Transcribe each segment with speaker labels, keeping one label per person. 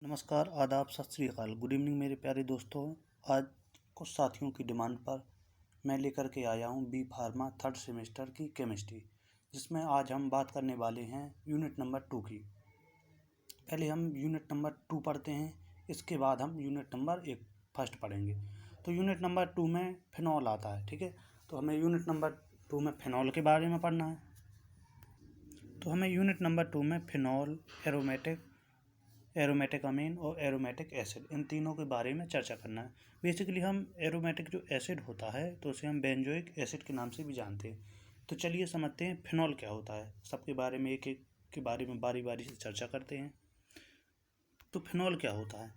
Speaker 1: नमस्कार, आदाब, सत श्री अकाल, गुड इवनिंग मेरे प्यारे दोस्तों। आज कुछ साथियों की डिमांड पर मैं लेकर के आया हूं बी फार्मा थर्ड सेमेस्टर की केमिस्ट्री, जिसमें आज हम बात करने वाले हैं यूनिट नंबर 2 की। पहले हम यूनिट नंबर 2 पढ़ते हैं, इसके बाद हम यूनिट नंबर 1 फर्स्ट पढ़ेंगे। तो यूनिट नंबर 2 में फिनॉल आता है, ठीक है। तो हमें यूनिट नंबर 2 में फिनॉल के बारे में पढ़ना है। तो हमें यूनिट नंबर 2 में फिनॉल, एरोमेटिक अमीन और एरोमेटिक एसिड, इन तीनों के बारे में चर्चा करना है। बेसिकली हम एरोमेटिक जो एसिड होता है तो उसे हम बेंजोइक एसिड के नाम से भी जानते हैं। तो चलिए समझते हैं फिनॉल क्या होता है। सबके बारे में एक एक के बारे में बारी बारी से चर्चा करते हैं। तो फिनॉल क्या होता है?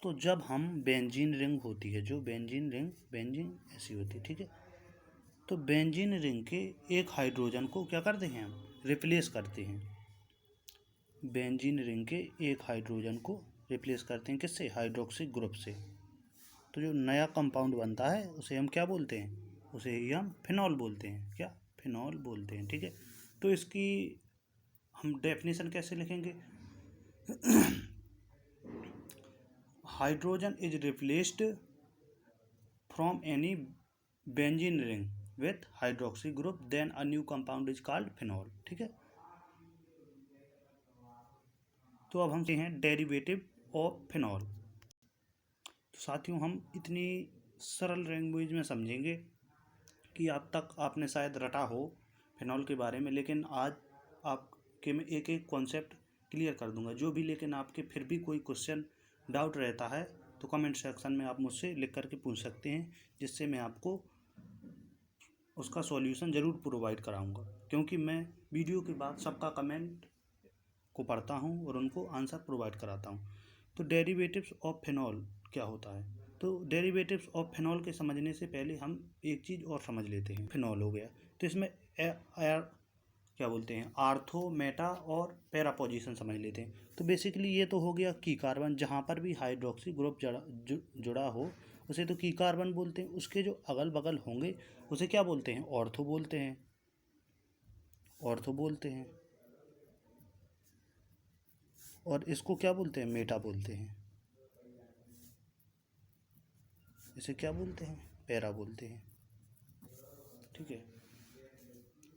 Speaker 1: तो जब हम बेंजीन रिंग होती है, जो बेंजीन ऐसी होती है, ठीक है। तो बेंजीन रिंग के एक हाइड्रोजन को क्या करते हैं, हम रिप्लेस करते हैं। बेंजीन रिंग के एक हाइड्रोजन को रिप्लेस करते हैं, किससे? हाइड्रोक्सी ग्रुप से। तो जो नया कंपाउंड बनता है उसे हम क्या बोलते हैं? उसे ही हम फिनॉल बोलते हैं। क्या? फिनॉल बोलते हैं, ठीक है। तो इसकी हम डेफिनेशन कैसे लिखेंगे? Hydrogen is replaced from any benzene ring with hydroxy group, then a new compound is called phenol, ठीक है। तो अब हम हैं डेरिवेटिव ऑफ फिनॉल। तो साथियों, हम इतनी सरल लैंग्वेज में समझेंगे कि आप तक आपने शायद रटा हो फिनॉल के बारे में, लेकिन आज आपके मैं एक एक कॉन्सेप्ट क्लियर कर दूंगा जो भी। लेकिन आपके फिर भी कोई क्वेश्चन डाउट रहता है तो कमेंट सेक्शन में आप मुझसे लिख करके पूछ सकते हैं, जिससे मैं आपको उसका सॉल्यूशन ज़रूर प्रोवाइड कराऊंगा, क्योंकि मैं वीडियो के बाद सबका कमेंट को पढ़ता हूं और उनको आंसर प्रोवाइड कराता हूं। तो डेरिवेटिव्स ऑफ फिनॉल क्या होता है? तो डेरिवेटिव्स ऑफ फिनॉल के समझने से पहले हम एक चीज़ और समझ लेते हैं। फिनॉल हो गया, तो इसमें क्या बोलते हैं, आर्थो, मेटा और पैरा पोजीशन समझ लेते हैं। तो बेसिकली ये तो हो गया की कार्बन, जहाँ पर भी हाइड्रोक्सी ग्रुप जुड़ा हो उसे तो की कार्बन बोलते हैं। उसके जो अगल बगल होंगे उसे क्या बोलते हैं? ऑर्थो बोलते हैं। और इसको क्या बोलते हैं? मेटा बोलते हैं। इसे क्या बोलते हैं? पैरा बोलते हैं, ठीक है।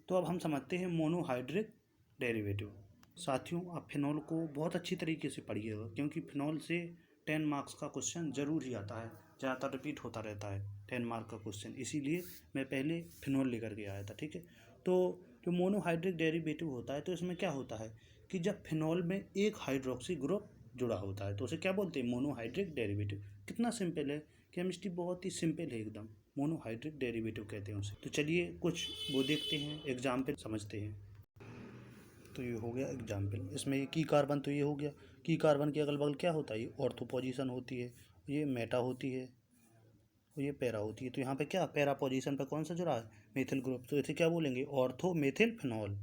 Speaker 1: तो अब हम समझते हैं मोनोहाइड्रिक डेरिवेटिव। साथियों, आप फिनॉल को बहुत अच्छी तरीके से पढ़िएगा, क्योंकि फिनॉल से 10 मार्क्स का क्वेश्चन ज़रूर ही आता है, ज़्यादातर रिपीट होता रहता है 10 मार्क का क्वेश्चन। इसीलिए मैं पहले फिनॉल लेकर के आया था, ठीक है। तो जो मोनोहाइड्रिक डेरिवेटिव होता है, तो इसमें क्या होता है कि जब फिनॉल में एक हाइड्रोक्सी ग्रुप जुड़ा होता है तो उसे क्या बोलते हैं? Monohydric derivative. कितना सिंपल है, केमिस्ट्री बहुत ही सिंपल है एकदम। मोनोहाइड्रिक डेरिवेटिव कहते हैं उसे। तो चलिए कुछ वो देखते हैं, एग्जाम्पल समझते हैं। तो ये हो गया एग्जाम्पल। इसमें ये की कार्बन, तो ये हो गया की कार्बन के अगल बगल क्या होता है? ये ऑर्थो पोजीशन होती है, ये मेटा होती है और ये पैरा होती है। तो यहाँ पे क्या, पैरा पोजीशन पे कौन सा जुड़ा है? Methyl group. तो इसे क्या बोलेंगे? Ortho methyl phenol.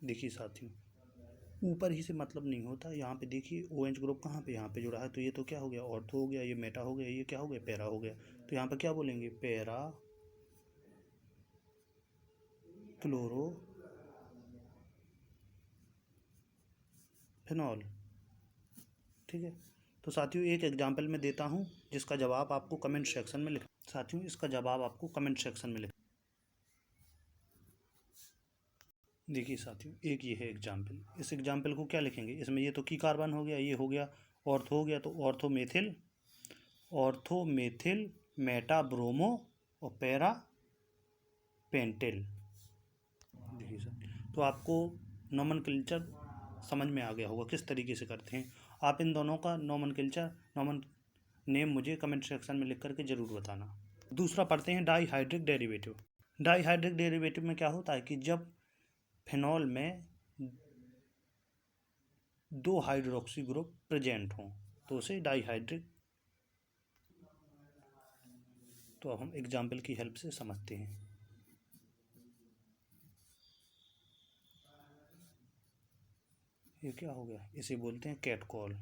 Speaker 1: देखिए साथियों, ऊपर ही से मतलब नहीं होता। यहाँ पे देखिए OH ग्रुप कहाँ पे, यहाँ पे जुड़ा है। तो ये तो क्या हो गया? ऑर्थो हो गया, ये मेटा हो गया, ये क्या हो गया? पैरा हो गया। तो यहाँ पे क्या बोलेंगे? पैरा क्लोरो फिनॉल, ठीक है। तो साथियों, एक एग्जाम्पल मैं देता हूँ जिसका जवाब आपको कमेंट सेक्शन में लिख साथियों इसका जवाब आपको कमेंट सेक्शन में लिख। देखिए साथियों, एक ये है एग्जाम्पल। इस एग्जाम्पल को क्या लिखेंगे? इसमें ये तो की कार्बन हो गया, ये हो गया ऑर्थो हो गया, तो ऑर्थो मेथिल मेटा ब्रोमो और पैरा पेंटेल। देखिए सर, तो आपको नोमेनक्लेचर समझ में आ गया होगा किस तरीके से करते हैं। आप इन दोनों का नोमेन नेम मुझे कमेंट सेक्शन में लिख करके ज़रूर बताना। दूसरा पढ़ते हैं डाईहाइड्रिक डेरिवेटिव। डाईहाइड्रिक डेरिवेटिव में क्या होता है कि जब फिनॉल में 2 हाइड्रोक्सी ग्रुप प्रेजेंट हों तो उसे डाईहाइड्रिक। तो अब हम एग्जाम्पल की हेल्प से समझते हैं। ये क्या हो गया? इसे बोलते हैं कैटकॉल।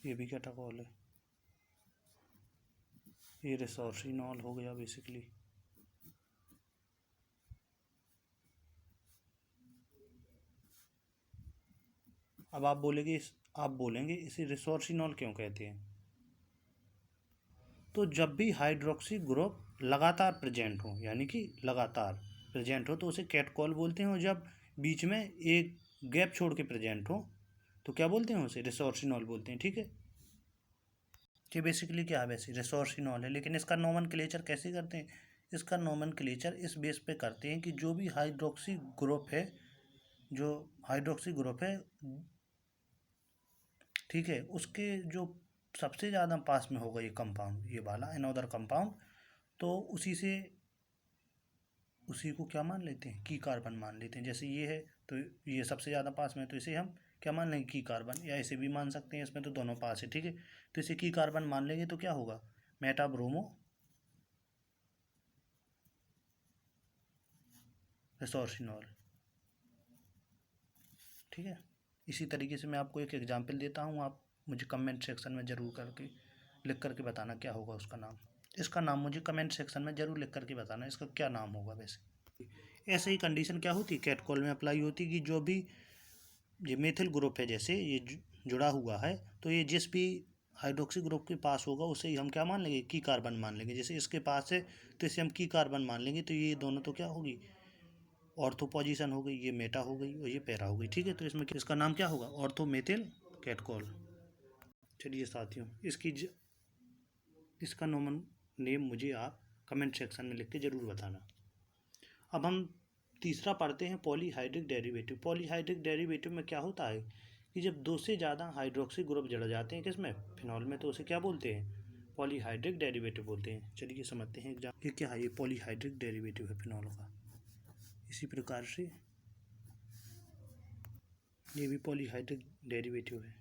Speaker 1: ये भी कैटाकॉल है, ये रिसोर्सिनॉल हो गया बेसिकली। अब आप बोलेंगे इसे रिसोर्सिनॉल क्यों कहते हैं। तो जब भी हाइड्रोक्सी ग्रुप लगातार प्रेजेंट हो, यानी कि लगातार प्रेजेंट हो, तो उसे कैटकॉल बोलते हैं। और जब बीच में एक गैप छोड़ के प्रेजेंट हो तो क्या बोलते हैं, उसे रिसोर्सिनॉल बोलते हैं। ठीक है, कि बेसिकली क्या है, वैसे रिसोर्सिनॉल है, लेकिन इसका नोमेनक्लेचर कैसे करते हैं। इसका नोमेनक्लेचर इस बेस पे करते हैं कि जो भी हाइड्रोक्सी ग्रुप है, जो हाइड्रोक्सी ग्रुप है, ठीक है, उसके जो सबसे ज़्यादा पास में होगा ये कंपाउंड, ये वाला अनदर कंपाउंड, तो उसी को क्या मान लेते हैं, की कार्बन मान लेते हैं। जैसे ये है तो ये सबसे ज़्यादा पास में है, तो इसे हम क्या मान लेंगे, की कार्बन, या इसे भी मान सकते हैं, इसमें तो दोनों पास है। ठीक है, तो इसे की कार्बन मान लेंगे तो क्या होगा, मेटाब्रोमो रिसोर्सिनॉल। ठीक है, इसी तरीके से मैं आपको एक एग्जाम्पल देता हूँ, आप मुझे कमेंट सेक्शन में ज़रूर लिख करके बताना क्या होगा उसका नाम। इसका नाम मुझे कमेंट सेक्शन में ज़रूर लिख करके बताना इसका क्या नाम होगा। वैसे ऐसे ही कंडीशन क्या होती है, कैटकॉल में अप्लाई होती है कि जो भी ये मेथिल ग्रुप है, जैसे ये जुड़ा हुआ है, तो ये जिस भी हाइड्रोक्सी ग्रुप के पास होगा उसे हम क्या मान लेंगे, की कार्बन मान लेंगे। जैसे इसके पास है तो इसे हम की कार्बन मान लेंगे, तो ये दोनों तो क्या होगी, ऑर्थो पोजीशन हो गई, ये मेटा हो गई और ये पैरा हो गई। ठीक है, तो इसमें इसका नाम क्या होगा, ऑर्थो मेथिल कैटकॉल। चलिए साथियों, इसका नॉमन नेम मुझे आप कमेंट सेक्शन में लिख के ज़रूर बताना। अब हम तीसरा पढ़ते हैं, पॉलीहाइड्रिक डेरिवेटिव। पॉलीहाइड्रिक डेरिवेटिव में क्या होता है कि जब दो से ज़्यादा हाइड्रोक्सी ग्रुप जड़ जाते हैं किसमें, फिनॉल में, तो उसे क्या बोलते हैं, पॉलीहाइड्रिक डेरिवेटिव बोलते हैं। चलिए समझते हैं ये क्या है, ये पॉलीहाइड्रिक डेरिवेटिव है फिनॉल का। इसी प्रकार से ये भी पॉलीहाइड्रिक डेरिवेटिव है।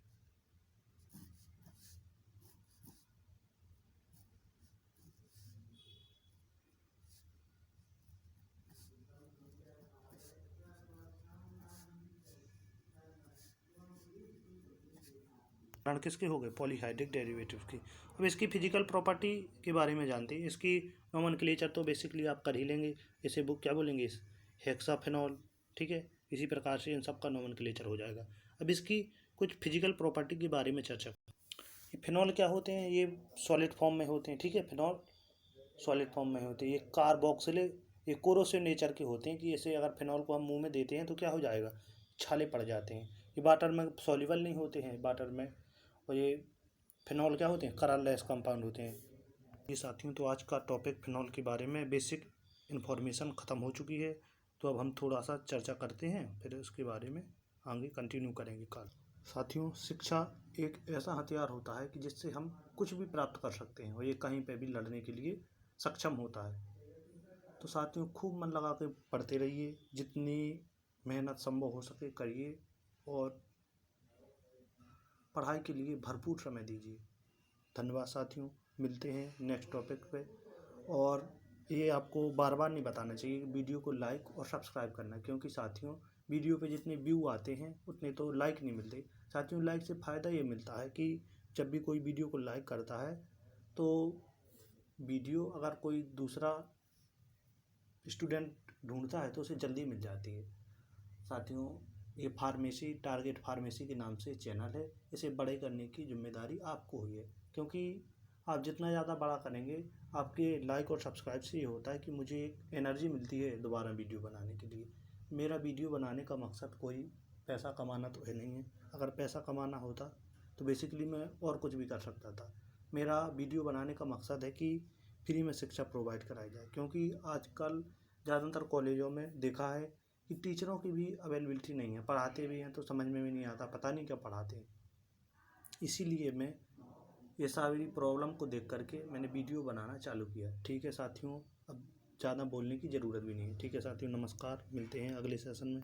Speaker 1: कारण किसके हो गए, पॉलीहाइड्रिक डेरिवेटिव की। अब इसकी फिजिकल प्रॉपर्टी के बारे में जानते हैं। इसकी नोमेनक्लेचर तो बेसिकली आप कर ही लेंगे, इसे बुक क्या बोलेंगे, हेक्साफिनॉल। ठीक है, इसी प्रकार से इन सब का नोमेनक्लेचर हो जाएगा। अब इसकी कुछ फिजिकल प्रॉपर्टी के बारे में चर्चा। ये फिनॉल क्या होते हैं, ये सॉलिड फॉर्म में होते हैं। ठीक है, फिनॉल सॉलिड फॉर्म में होते हैं। ये कार्बोक्सिल, ये कोरोसिव नेचर के होते हैं, कि ऐसे अगर फिनॉल को हम मुंह में देते हैं तो क्या हो जाएगा, छाले पड़ जाते हैं। ये वाटर में सॉल्युबल नहीं होते हैं, वाटर में। और ये फिनॉल क्या होते हैं, कलरलेस कंपाउंड होते हैं। ये साथियों, तो आज का टॉपिक फिनॉल के बारे में बेसिक इन्फॉर्मेशन ख़त्म हो चुकी है। तो अब हम थोड़ा सा चर्चा करते हैं, फिर उसके बारे में आगे कंटिन्यू करेंगे कल। साथियों, शिक्षा एक ऐसा हथियार होता है कि जिससे हम कुछ भी प्राप्त कर सकते हैं, और ये कहीं पे भी लड़ने के लिए सक्षम होता है। तो साथियों, खूब मन लगा के पढ़ते रहिए, जितनी मेहनत संभव हो सके करिए, और पढ़ाई के लिए भरपूर समय दीजिए। धन्यवाद साथियों, मिलते हैं नेक्स्ट टॉपिक पे। और ये आपको बार बार नहीं बताना चाहिए, वीडियो को लाइक और सब्सक्राइब करना, क्योंकि साथियों वीडियो पे जितने व्यू आते हैं उतने तो लाइक नहीं मिलते। साथियों, लाइक से फ़ायदा ये मिलता है कि जब भी कोई वीडियो को लाइक करता है तो वीडियो अगर कोई दूसरा स्टूडेंट ढूंढता है तो उसे जल्दी मिल जाती है। साथियों, ये फार्मेसी टारगेट फार्मेसी के नाम से चैनल है, इसे बड़े करने की जिम्मेदारी आपको हुई है, क्योंकि आप जितना ज़्यादा बड़ा करेंगे, आपके लाइक और सब्सक्राइब से ये होता है कि मुझे एक एनर्जी मिलती है दोबारा वीडियो बनाने के लिए। मेरा वीडियो बनाने का मकसद कोई पैसा कमाना तो है नहीं है। अगर पैसा कमाना होता तो बेसिकली मैं और कुछ भी कर सकता था। मेरा वीडियो बनाने का मकसद है कि फ्री में शिक्षा प्रोवाइड कराई जाए, क्योंकि आजकल ज़्यादातर कॉलेजों में देखा है कि टीचरों की भी अवेलेबिलिटी नहीं है, पढ़ाते भी हैं तो समझ में भी नहीं आता, पता नहीं क्या पढ़ाते हैं। इसीलिए मैं ये सारी प्रॉब्लम को देख करके मैंने वीडियो बनाना चालू किया। ठीक है साथियों, अब ज़्यादा बोलने की ज़रूरत भी नहीं है। ठीक है साथियों, नमस्कार, मिलते हैं अगले सेशन में।